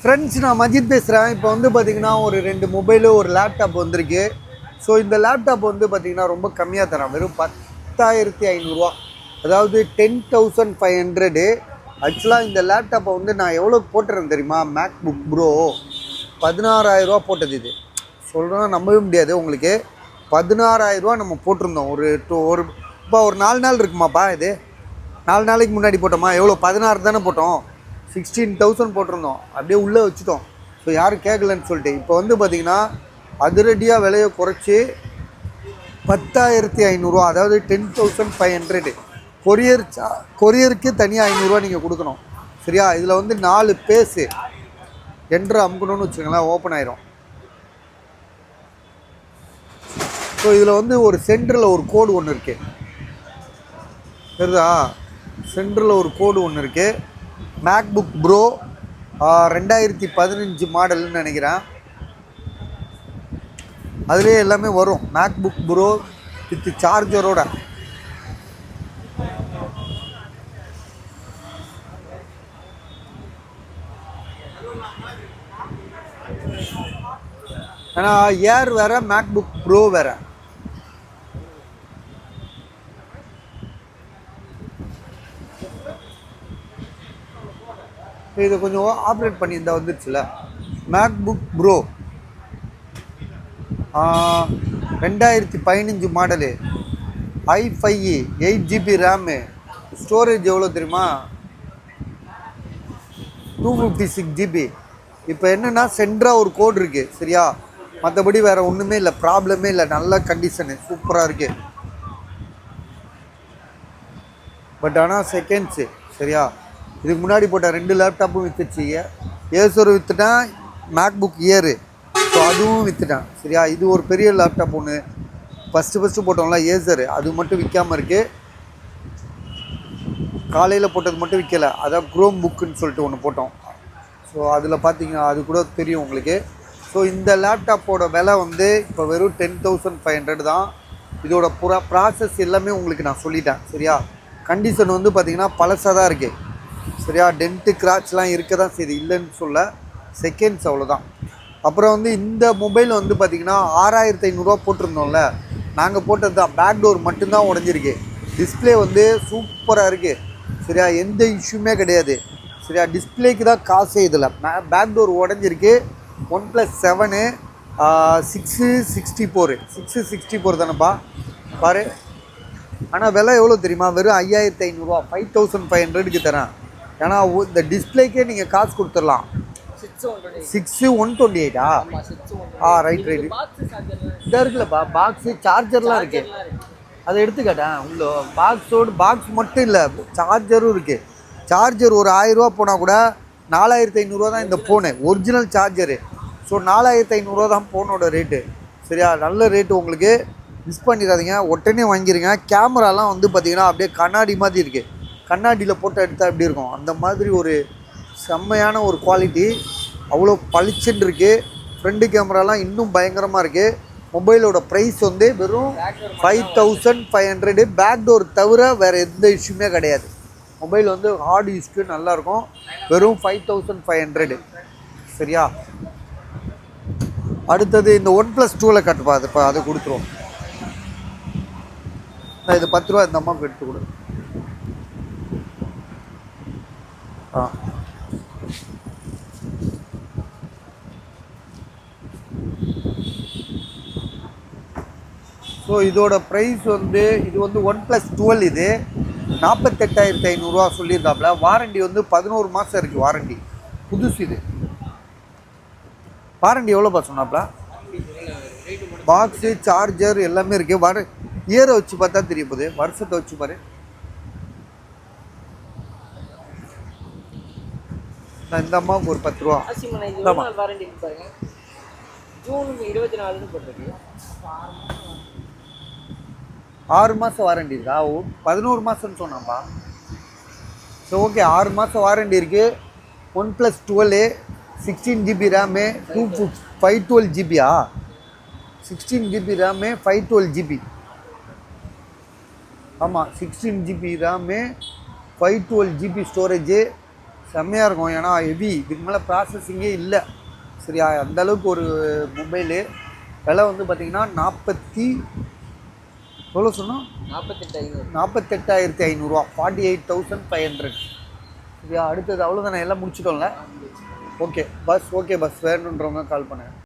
Friends, நான் மஜித் பேசுகிறேன். இப்போ வந்து பார்த்திங்கன்னா ஒரு 2 மொபைலு ஒரு லேப்டாப் வந்திருக்கு. ஸோ இந்த லேப்டாப் வந்து பார்த்திங்கன்னா ரொம்ப கம்மியாக தரேன். வெறும் 10,500 அதாவது 10,500. ஆக்சுவலாக இந்த லேப்டாப்பை வந்து நான் எவ்வளோக்கு போட்டுறேன் தெரியுமா? மேக் புக் ப்ரோ 16,000 போட்டது. இது சொல்கிறேன்னா நம்பவே முடியாது உங்களுக்கு. 16,000 நம்ம போட்டிருந்தோம். ஒரு இப்போ ஒரு 4 நாள் இருக்குமாப்பா. இது 4 நாளைக்கு முன்னாடி போட்டோமா? எவ்வளோ? 16 தானே போட்டோம். 16,000 போட்டிருந்தோம். அப்படியே உள்ளே வச்சுட்டோம். ஸோ யாரும் கேட்கலன்னு சொல்லிட்டு இப்போ வந்து பார்த்திங்கன்னா அதிரடியாக விலையை குறைச்சி 10,500, அதாவது 10,500. கொரியருக்கு தனியாக 500 நீங்கள் கொடுக்கணும். சரியா? இதில் வந்து 4 பேஸு என்ட்ரு அமுக்கணும்னு வச்சுக்கோங்களேன், ஓப்பன் ஆயிரும். ஸோ இதில் வந்து ஒரு சென்டரில் ஒரு கோடு ஒன்று இருக்குது, தெரியுதா? சென்டரில் ஒரு கோடு ஒன்று இருக்குது. மேக் புக் ப்ரோ 2015 மாடல்னு நினைக்கிறேன். அதுலேயே எல்லாமே வரும். மேக் புக் ப்ரோ வித் சார்ஜரோட. ஏன்னா ஏர் வேறு, மேக் புக் ப்ரோ வேறு. இதை கொஞ்சம் ஆப்ரேட் பண்ணியிருந்தா வந்துடுச்சுல. MacBook Pro 2015 model, i5, 8GB RAM, storage எவ்வளோ தெரியுமா? 256GB. இப்போ என்னென்னா சென்டராக ஒரு கோடு இருக்குது, சரியா? மற்றபடி வேறு ஒன்றுமே இல்லை, ப்ராப்ளமே இல்லை. நல்ல கண்டிஷனு, சூப்பராக இருக்குது. பட் ஆனால் செகண்ட்ஸு, சரியா? இதுக்கு முன்னாடி போட்ட 2 லேப்டாப்பும் விற்றுச்சு. ஏசர் விற்றுட்டேன், மேக் புக் ஏரு, ஸோ அதுவும் விற்றுட்டேன். சரியா? இது ஒரு பெரிய லேப்டாப் ஒன்று ஃபஸ்ட்டு போட்டோம்ல, ஏசரு, அது மட்டும் விற்காமல் இருக்குது. காலையில் போட்டது மட்டும் விற்கலை. அதான் குரோம் புக்குன்னு சொல்லிட்டு ஒன்று போட்டோம். ஸோ அதில் பார்த்தீங்கன்னா அது கூட தெரியும் உங்களுக்கு. ஸோ இந்த லேப்டாப்போட விலை வந்து இப்போ வெறும் 10,500 தான். இதோட ப்ராசஸ் எல்லாமே உங்களுக்கு நான் சொல்லிட்டேன். சரியா? கண்டிஷன் வந்து பார்த்திங்கன்னா பழசாக தான் இருக்குது. சரியா? டென்ட்டு கிராட்ச்லாம் இருக்க தான் சரி, இல்லைன்னு சொல்ல. செகண்ட்ஸ் அவ்வளோதான். அப்புறம் வந்து இந்த மொபைல் வந்து பார்த்திங்கன்னா 6,500 போட்டிருந்தோம்ல, நாங்கள் போட்டது தான். பேக் டோர் மட்டும்தான் உடஞ்சிருக்கு. டிஸ்பிளே வந்து சூப்பராக இருக்குது. சரியா? எந்த இஷ்யூமே கிடையாது. சரியா? டிஸ்பிளேக்கு தான் காசே. இதில் பேக் டோர் உடஞ்சிருக்கு. OnePlus 7 664 தானேப்பா பாரு. ஆனால் விலை எவ்வளோ தெரியுமா? வெறும் 5,500, 5,500க்கு தரேன். ஏன்னா இந்த டிஸ்பிளேக்கே நீங்கள் காசு கொடுத்துடலாம். 6,128 ரைட். இதாக இருக்குல்லப்பா, பாக்ஸு சார்ஜர்லாம் இருக்குது. அதை எடுத்துக்கிட்டேன். உள்ள பாக்ஸ் மட்டும் இல்லை, சார்ஜரும் இருக்குது. சார்ஜர் ஒரு 1,000 போனால் கூட 4,500 தான் இந்த ஃபோனு, ஒரிஜினல் சார்ஜரு. ஸோ 4,500 தான் ஃபோனோட ரேட்டு. சரியா? நல்ல ரேட்டு உங்களுக்கு. மிஸ் பண்ணிடாதீங்க, உடனே வாங்கிடுங்க. கேமராலாம் வந்து பார்த்திங்கன்னா அப்படியே கண்ணாடி மாதிரி இருக்குது. கண்ணாடியில் போட்டு எடுத்தால் எப்படி இருக்கும் அந்த மாதிரி ஒரு செம்மையான ஒரு குவாலிட்டி. அவ்வளோ பளிச்சுன்னு இருக்குது. ஃப்ரண்ட் கேமராலாம் இன்னும் பயங்கரமாக இருக்குது. மொபைலோட ப்ரைஸ் வந்து வெறும் 5,500. பேக் டோர் தவிர வேறு எந்த இஷ்யூமே கிடையாது. மொபைல் வந்து ஹார்ட் யூஸ்க்கு நல்லாயிருக்கும். வெறும் 5,500. சரியா? அடுத்தது இந்த OnePlus 2ல் கட்டுப்பா. அதை கொடுத்துருவோம். நான் இது 10 ரூபா இந்த அம்மாவுக்கு எடுத்து கொடு. ஸோ இதோட ப்ரைஸ் வந்து இது வந்து OnePlus 12. இது 48,500 சொல்லியிருந்தாப்புல. வாரண்டி வந்து 11 மாதம் இருக்குது வாரண்டி. புதுசு இது. வாரண்டி எவ்வளோப்பா சொன்னாப்புல? பாக்ஸு சார்ஜர் எல்லாமே இருக்குது. இயரை வச்சு பார்த்தா தெரிய போகுது, வருஷத்தை வச்சு பாரு. நான் இந்த அம்மாவுக்கு ஒரு 10 ரூபா. ஜூன் 24 போட்டிருக்கு. 6 மாதம் வாரண்டி இருக்கா? 11 மாதம்னு சொன்னாப்பா. ஸோ ஓகே, 6 மாதம் வாரண்டி இருக்குது. OnePlus 12 16GB ரேமு, 512GBயா? 16GB RAM, 512GB. ஆமாம், 16GB ரேமு, 512GB ஸ்டோரேஜு. செம்மையாக இருக்கும். ஏன்னா ஹெவி, இதுக்கு மேலே ப்ராசஸிங்கே இல்லை. சரியா, அந்தளவுக்கு ஒரு மொபைலு. விலை வந்து பார்த்திங்கன்னா எவ்வளோ சொன்னோம்? 48,500 48,500. சரியா, அடுத்தது அவ்வளோதானே, எல்லாம் முடிச்சிட்டோம்ல. ஓகே பஸ் வேணுன்றவங்க கால் பண்ணுங்கள்.